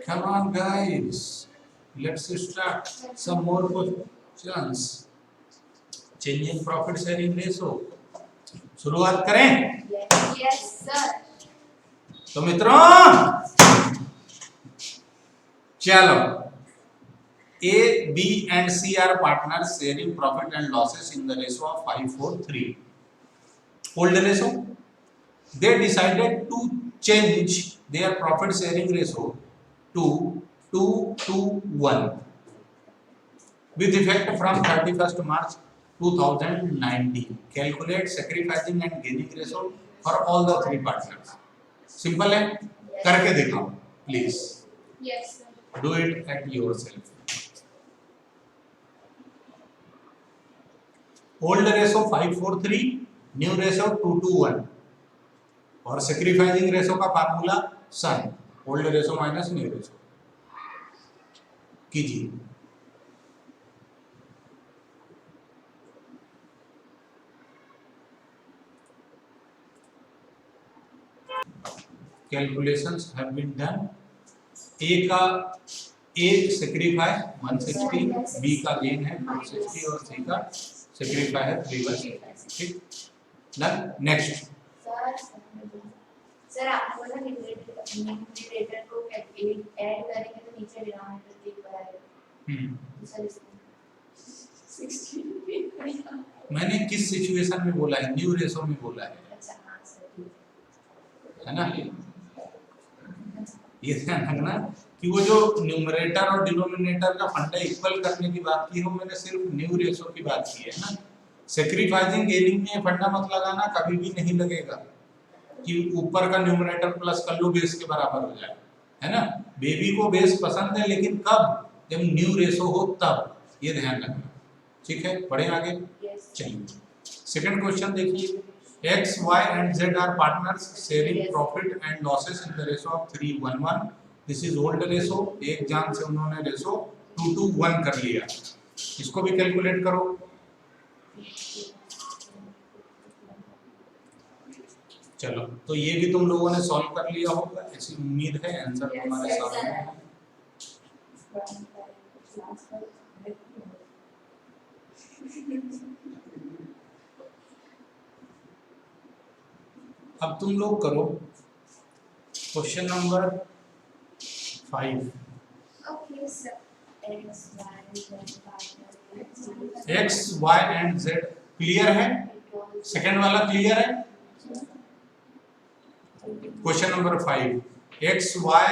Come on, guys. Let's start some more questions. Change in profit sharing ratio. शुरुआत करें? Yes, sir. तो मित्रों चलो A, B and C are partners sharing profit and losses in the ratio of 5:4:3. Old ratio. They decided to change their profit sharing ratio to 2:1 with effect from 31st March 2019. Calculate sacrificing and gaining ratio for all the three partners. Simple है? करके दिखाओ please. Yes, sir. Do it at yourself. Old ratio 5:4:3, new ratio 2:1 और sacrificing ratio का formula सन old ratio minus new ratio कीजिए. Calculations have been done. A का A sacrifice 160, B का gain है 460 और C का सेक्रीफाई है 3/6. ठीक डन. नेक्स्ट सर आपको बोला न्यूमरेटर को ऐड करेंगे तो नीचे डिनोमिनेटर 3 पर आएगा. सर 16 मैंने किस सिचुएशन में बोला है? न्यू रेशो में बोला है. अच्छा हां सर है ना? ये ध्यान रखना कि वो जो न्यूमरेटर और डिनोमिनेटर का फंडा इक्वल करने की बात की है, मैंने सिर्फ न्यू रेशो की बात की है ना. सैक्रिफाइसिंग गेनिंग में फंडा मत लगाना, कभी भी नहीं लगेगा कि ऊपर का न्यूमरेटर प्लस कर लो बेस के बराबर हो जाए. है ना? बेबी को बेस पसंद है लेकिन कब? जब न्यू रेशो हो तब. ये ध्यान रखना. ठीक है, बढ़े आगे. चलिए सेकंड क्वेश्चन देखिए. X, Y and Z are partners sharing profit and losses in the ratio of 3:1:1. This is old ratio. एक जान से उन्होंने रेशो 2:1 कर लिया. इसको भी कैलकुलेट करो. चलो तो ये भी तुम लोगों ने सॉल्व कर लिया होगा, ऐसी उम्मीद है. आंसर तुम्हारे सामने है. अब तुम लोग करो question number 5. Okay sir. X, Y and Z clear है? सेकंड वाला क्लियर है? Question number 5. X, Y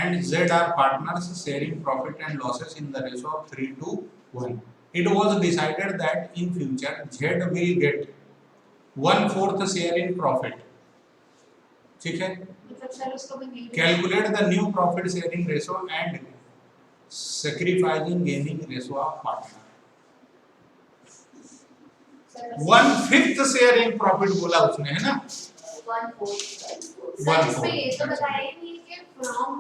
and Z are partners sharing profit and losses in the ratio of 3:1. It was decided that in future Z will get 1/4 share in profit. ठीक है. Calculate the new profit sharing ratio and sacrificing gaining ratio of partner. 1/5 share in profit बोला उसने, है ना? 1/4. ये तो बताया नहीं कि फ्रॉम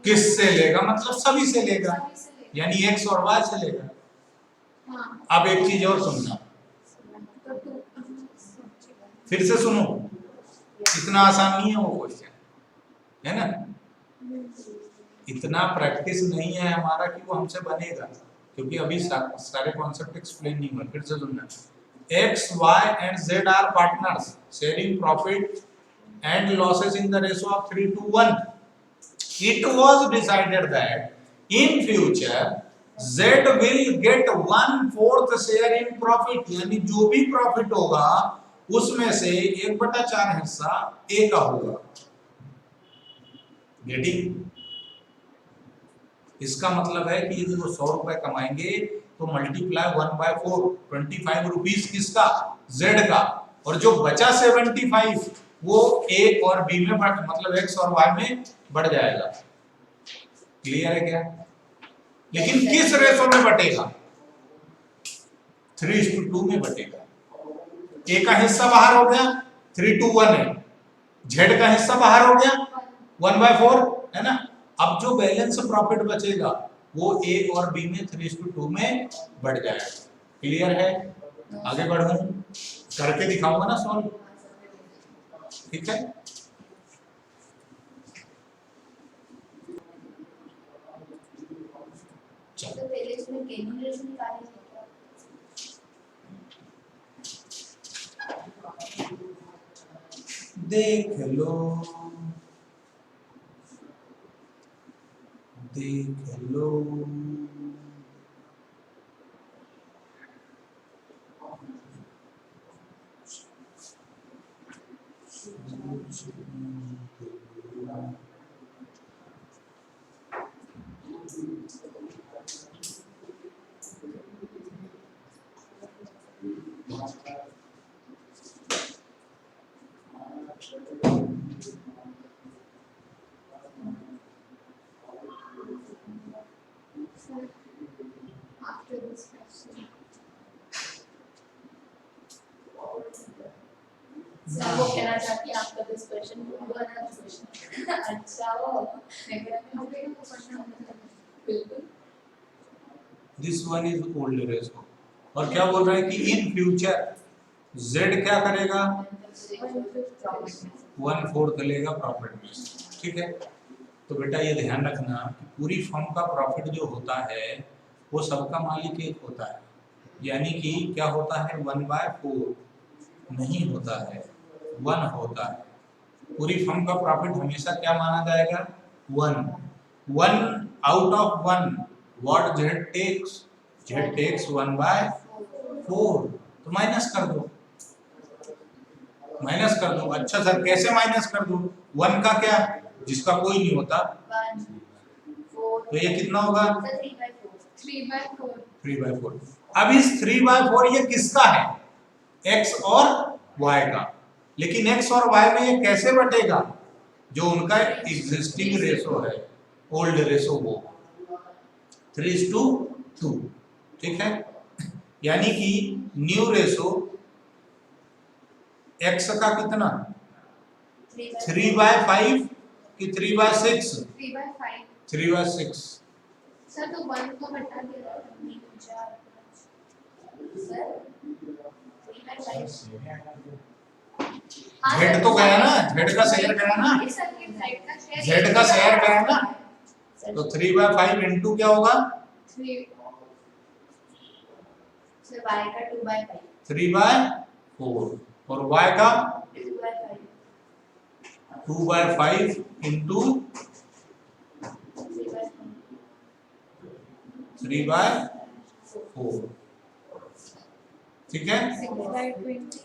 किससे लेगा, मतलब सभी से लेगा, यानी X और Y से लेगा. हाँ. अब एक चीज और सुनना, फिर से सुनो. इतना आसान नहीं है वो क्वेश्चन, है ना? इतना प्रैक्टिस नहीं है हमारा कि वो हमसे बनेगा, क्योंकि अभी सारे कॉन्सेप्ट एक्सप्लेन नहीं हुए. फिर से सुनना. X, Y and Z are partners sharing profit and losses in the ratio of 3:1. It was decided that in future Z will get 1/4 share in profit, यानी जो भी प्रॉफिट होगा उसमें से 1/4 हिस्सा A का होगा. गेटिंग? इसका मतलब है कि यदि वो 100 रुपए कमाएंगे तो मल्टीप्लाई 1/4, 25 रुपीस किसका? Z का. और जो बचा 75 वो A और B में मतलब X और Y में बढ़ जाएगा. क्लियर है क्या? लेकिन किस रेशो में बटेगा? 3:2 में बटेगा. A का हिस्सा बाहर हो गया, 3:1 है. Z का हिस्सा बाहर हो गया, 1/4, है ना? अब जो बैलेंस प्रॉफिट बचेगा वो A और B में 3:2 में बढ़ जाएगा. क्लियर है? आगे बढ़ूं, करके दिखाऊंगा ना सॉल्व. ठीक है. गेनिंग रेशियो निकालेंगे देख लो देख लो after this question. सर वो कहना चाहती है आफ्टर दिस क्वेश्चन वो वाला क्वेश्चन अच्छा वो बिल्कुल this one is old ratio और क्या बोल रहा है कि इन फ्यूचर z क्या करेगा 1/4 लेगा प्रॉफिट में, ठीक है। तो बेटा ये ध्यान रखना कि पूरी फर्म का प्रॉफिट जो होता है वो सबका मालिक एक होता है, यानी कि क्या होता है 1/4 नहीं होता है, 1 होता है। पूरी फर्म का प्रॉफिट हमेशा क्या माना जाएगा 1 out of 1 what z takes 1/4 तो माइनस कर दो अच्छा सर कैसे माइनस कर दूं 1 का क्या जिसका कोई नहीं होता 1 4 तो ये कितना होगा 3/4 अब इस 3/4 ये किसका है x और y का, लेकिन x और y में ये कैसे बटेगा जो उनका एग्जिस्टिंग रेशो है ओल्ड रेशो वो 3:2 ठीक है, यानी कि न्यू रेशो x का कितना 3/5 कि 3/6 3/6 सर तो 1 को हटा दिया 3 4 सर 3/5 z तो गया ना z का शेयर गया ना z का शेयर गया ना तो 3/5 इनटू क्या होगा 3 सर y का 2/5 3/4 और y का 2/5 2/5 इनटू 3/4 ठीक है। 6/20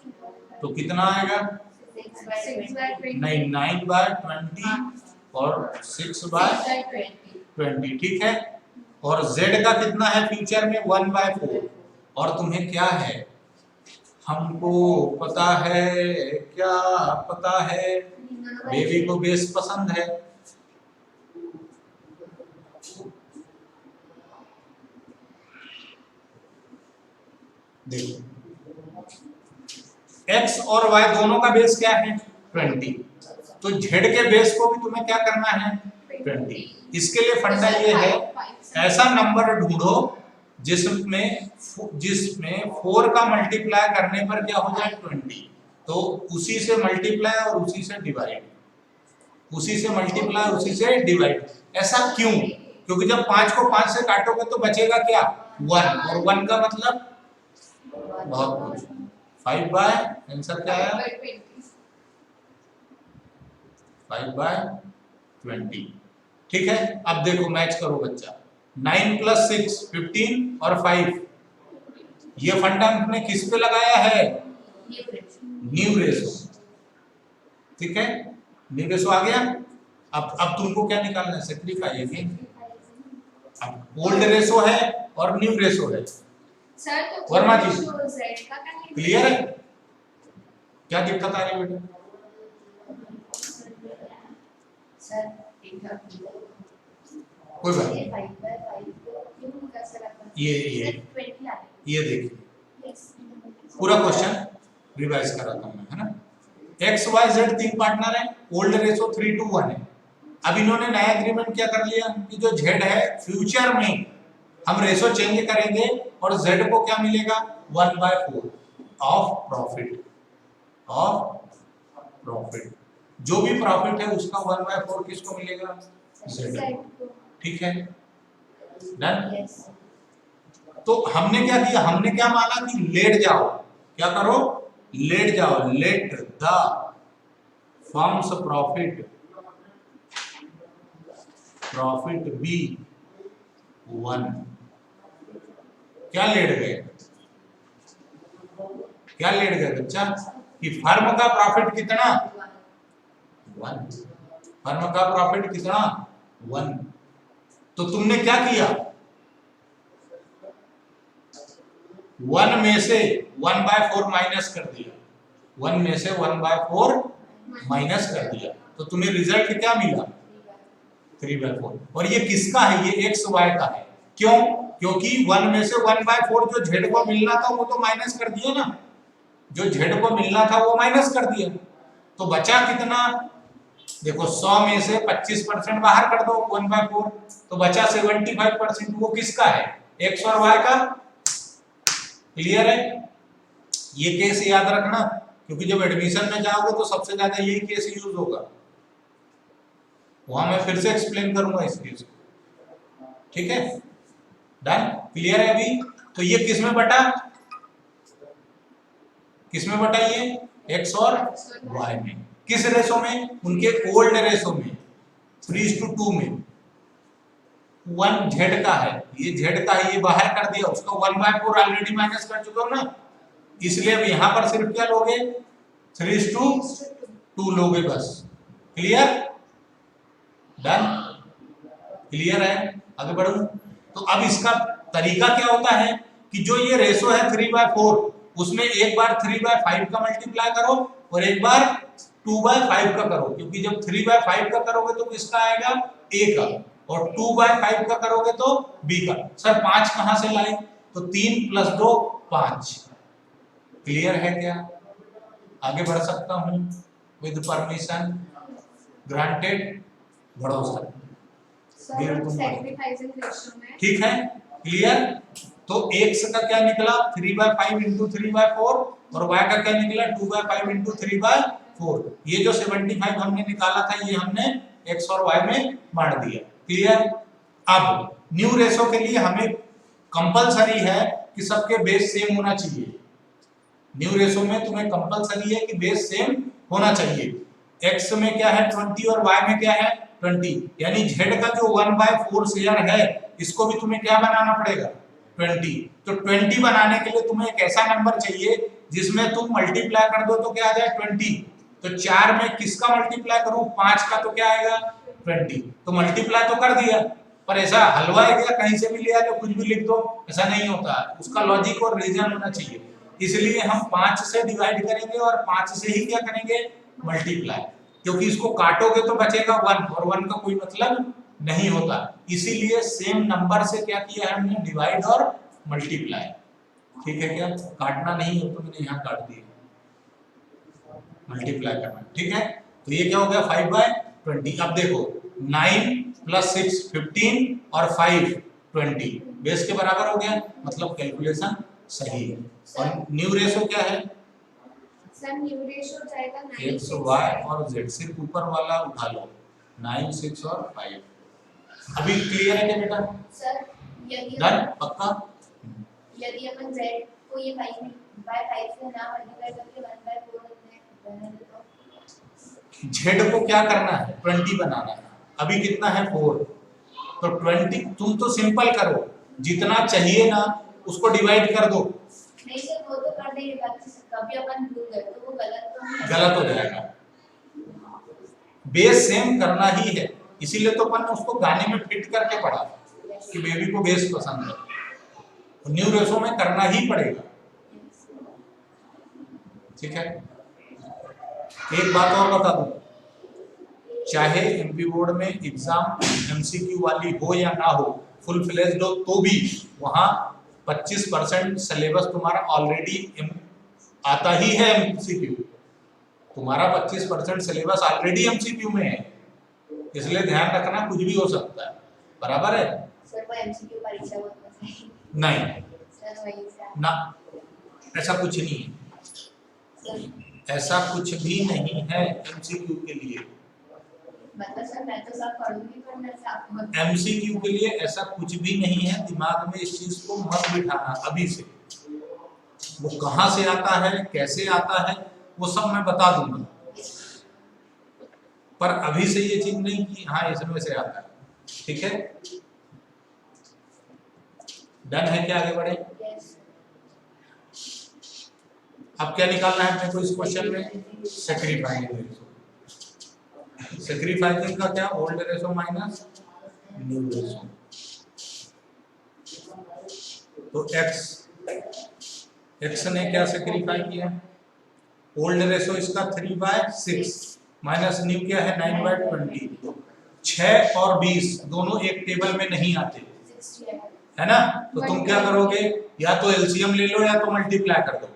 तो कितना आएगा 6/20 नहीं 9/20 और 6/20 ठीक है। और z का कितना है फ्यूचर में 1/4 और तुम्हें क्या है हमको पता है क्या पता है बेबी को बेस पसंद है देखो x और y दोनों का बेस क्या है 20 तो z के बेस को भी तुम्हें क्या करना है 20। इसके लिए फंडा ये है ऐसा नंबर ढूंढो जिसमें 4 का मल्टीप्लाई करने पर क्या हो जाए 20 तो उसी से मल्टीप्लाई और उसी से डिवाइड ऐसा क्यों क्योंकि जब 5 को 5 से काटोगे तो बचेगा क्या 1 और 1 का मतलब बहुत कुछ 5/, आंसर क्या आया 5/20 ठीक है। अब देखो मैच करो बच्चा 9 + 6 15 और 5 ये फंडा हमने किस पे लगाया है न्यू रेशो ठीक है न्यू रेशो आ गया। अब तुमको क्या निकालना है सेक्रीफाइस अब ओल्ड रेशो है और न्यू रेशो है सर तो वर्मा जी z का करने क्लियर है क्या दिक्कत आ रही है बेटा सर एक कोई बात नहीं 5/5 क्यों कर सकते ये 20 आ ये देखिए यस पूरा क्वेश्चन रिवाइज कराता हूं मैं है ना x y z 3 पार्टनर है ओल्ड रेशो 3:1 है। अब इन्होंने नया एग्रीमेंट क्या कर लिया कि जो z है फ्यूचर में हम रेशो चेंज करेंगे और z को क्या मिलेगा 1/4 ऑफ प्रॉफिट जो भी प्रॉफिट है उसका 1/4 किसको मिलेगा z ठीक है डन यस तो हमने क्या किया, हमने क्या माना कि लेट जाओ, क्या करो, लेट जाओ, let the firms profit be 1। क्या लेट गए, क्या लेट गए बच्चा, कि फर्म का प्रॉफिट कितना 1, फर्म का प्रॉफिट कितना 1। तो तुमने क्या किया, 1 में से 1/4 माइनस कर दिया, 1 में से 1/4 माइनस कर दिया, तो तुम्हें रिजल्ट क्या मिला 3/4। और ये किसका है, ये एक्स वाई का है। क्यों, क्योंकि 1 में से 1/4 जो जेड को मिलना था वो तो माइनस कर दिया ना, जो जेड को मिलना था वो माइनस कर दिया, तो बचा कितना, देखो 100 में से 25% बाहर कर दो 1/4, तो बचा 75%, वो किसका है, एक्स और वाई का। क्लियर है, ये केस याद रखना, क्योंकि जब एडमिशन में जाओगे तो सबसे ज्यादा यही केस यूज होगा, वहां मैं फिर से एक्सप्लेन करूंगा इस केस को, ठीक है, डन, क्लियर है अभी। तो ये किस में बटा, किस में बटा, ये एक्स और वाई में, किस रेशो में, उनके ओल्ड रेशो में 3:2 में। 1 जेड का है, ये जेड का है, ये बाहर कर दिया, उसका 1/4 ऑलरेडी माइनस कर चुके हो ना, इसलिए अब यहां पर सिर्फ क्या लोगे 3:2 लोगे बस। क्लियर, डन, क्लियर है, आगे बढ़ो। तो अब इसका तरीका क्या होता है कि जो ये रेशो है 3/4, उसमें एक बार 3/5 का मल्टीप्लाई करो और एक बार 2/5 का करो, क्योंकि जब 3/5 का करोगे तो किसका आएगा, a का, और 2/5 का करोगे तो b का। सर 5 कहां से लाए, तो 3 + 2 5। क्लियर है क्या, आगे बढ़ सकता हूं विद परमिशन, ग्रांटेड, बढ़ो सर, ठीक है, क्लियर। तो x का क्या निकला 3/5 × 3/4 और y का क्या निकला 2/5 × 3/4। ये जो 75 हमने निकाला था ये हमने x और y में बांट दिया। क्लियर, अब न्यू रेशो के लिए हमें कंपलसरी है कि सबके बेस सेम होना चाहिए। न्यू रेशो में तुम्हें कंपलसरी है कि बेस सेम होना चाहिए। x में क्या है 20 और y में क्या है 20, यानी z का जो 1/4 शेयर है इसको भी तुम्हें क्या बनाना पड़ेगा 20। तो 20 बनाने के लिए तुम्हें एक ऐसा नंबर चाहिए जिसमें तुम मल्टीप्लाई कर दो तो क्या आ जाए 20। तो 4 में किसका मल्टीप्लाई करूं 5 का, तो क्या आएगा 20। तो मल्टीप्लाई तो कर दिया, पर ऐसा हलवा है क्या कहीं से भी ले आ लो कुछ भी लिख दो, ऐसा नहीं होता, उसका लॉजिक और रीजन होना चाहिए। इसलिए हम 5 से डिवाइड करेंगे और 5 से ही क्या करेंगे मल्टीप्लाई, क्योंकि इसको काटोगे तो बचेगा 1 और 1 का कोई मतलब नहीं होता। इसीलिए सेम नंबर से क्या किया है हमने डिवाइड और मल्टीप्लाई। ठीक है, क्या काटना नहीं हो तो मैंने यहाँ काट दिया, मल्टीप्लाई करना, ठीक है। तो ये क्या हो गया 5/20। अब देखो 9 + 6 15 और 5 20 बेस के बराबर हो गया, मतलब कैलकुलेशन सही है। और न्यू रेशो क्या है सर, न्यू रेशो जाएगा 9 x y और z, सिर्फ ऊपर वाला उठा लो 9 6 और 5। अभी क्लियर है क्या बेटा, सर यदि डन पक्का। यदि अपन z को ये 5/5 से ना मल्टीप्लाई करके 1/4 रखते हैं तो z को क्या करना है 20 बनाना है, अभी कितना है 4, तो 20 तुम तो सिंपल करो, जितना चाहिए ना उसको डिवाइड कर दो। नहीं सर, वो तो कर देंगे, कभी अपन भूल गए तो वो गलत तो नहीं, गलत हो जाएगा, बेस सेम करना ही है, इसीलिए तो अपन ने उसको गाने में फिट करके पढ़ा कि बेबी को बेस पसंद है, तो न्यू रेशो में करना ही पड़ेगा। ठीक है, एक बात और बता दूं, चाहे एमपी बोर्ड में एग्जाम एमसीक्यू वाली हो या ना हो, फुल फ्लेज्ड हो, तो भी वहां 25% सिलेबस तुम्हारा ऑलरेडी आता ही है एमसीक्यू, तुम्हारा 25% सिलेबस ऑलरेडी एमसीक्यू में है, इसलिए ध्यान रखना कुछ भी हो सकता है, बराबर है। सर वो एमसीक्यू परीक्षा होता है नहीं सर, वही से ना, ऐसा कुछ नहीं है, ऐसा कुछ भी नहीं है एमसीक्यू के लिए, मतलब सर मैं तो सब पढ़ूंगी पर मैं से आपको एमसीक्यू के लिए ऐसा कुछ भी नहीं है, दिमाग में इस चीज को मत बिठाना अभी से। वो कहाँ से आता है, कैसे आता है, वो सब मैं बता दूंगा, पर अभी से ये चीज नहीं कि हाँ इसमें से आता है। ठीक है, डन है क्या? आगे बढ़े। अब क्या निकालना है अपने को इस क्वेश्चन में? Sacrificing ratio. सैक्रिफाइसिंग का क्या? Old ratio minus new ratio. तो एक्स ने क्या सैक्रिफाई किया? ओल्ड रेशो इसका 3/6 माइनस न्यू क्या है? 9/20। 6 और 20 दोनों एक टेबल में नहीं आते, है ना? तो तुम क्या करोगे? या तो एलसीएम ले लो या तो मल्टीप्लाई कर दो।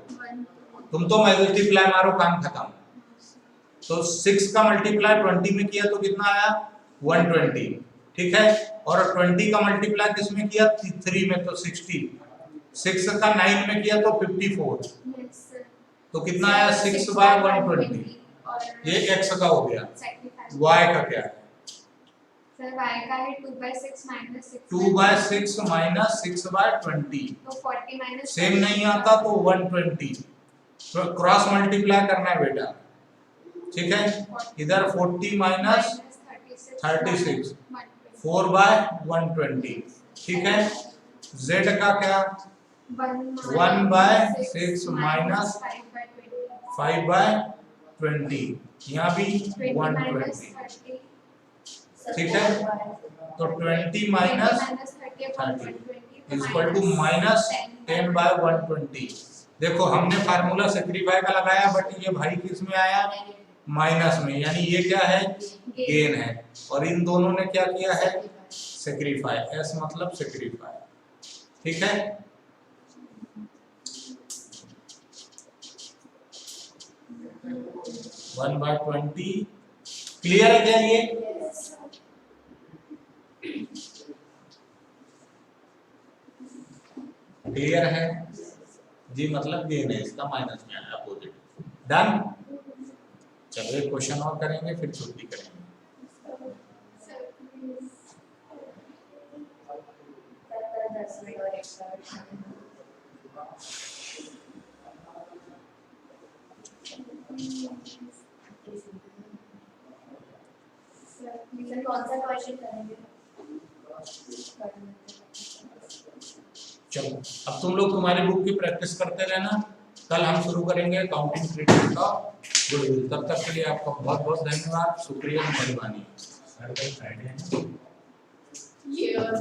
तुम तो मल्टीप्लाई मारो, काम खत्म। तो 6 का मल्टीप्लाई 20 में किया तो कितना आया? 120। ठीक है, और 20 का मल्टीप्लाई किसमें किया? 3 में, तो 60। 6 का 9 में किया तो 54। तो कितना आया? 6/120। ये x का हो गया। y का क्या है? सर y का है 2/6 माइनस 6 2/6 माइनस 6/20। तो 40 माइनस सेम नहीं आता तो 120। तो क्रॉस मल्टीप्लाई करना है बेटा। ठीक है, इधर 40 माइनस 36 4/120। ठीक है, z का क्या? 1/6 माइनस 5/20। यहाँ भी 120। ठीक है, तो 20 माइनस 30 इक्वल टू माइनस 10/120। देखो हमने फार्मूला सैक्रिफाई का लगाया, बट ये भाई किस में आया? माइनस में, यानी ये क्या है? गेन है। और इन दोनों ने क्या किया है? सैक्रिफाई। एस मतलब सैक्रिफाई। ठीक है, वन बाय 20। क्लियर है क्या ये? क्लियर है जी, मतलब गेन है इसका, माइनस में आया, अपोजिट। डन। चलो एक क्वेश्चन और करेंगे फिर छुट्टी करेंगे। सर कौन सा क्वेश्चन करेंगे? चलो अब तुम लोग तुम्हारी बुक की प्रैक्टिस करते रहना। कल हम शुरू करेंगे अकाउंटिंग ट्रीटमेंट ऑफ गुडविल। तब तक के लिए आपका बहुत बहुत धन्यवाद, शुक्रिया, मेहरबानी। ये और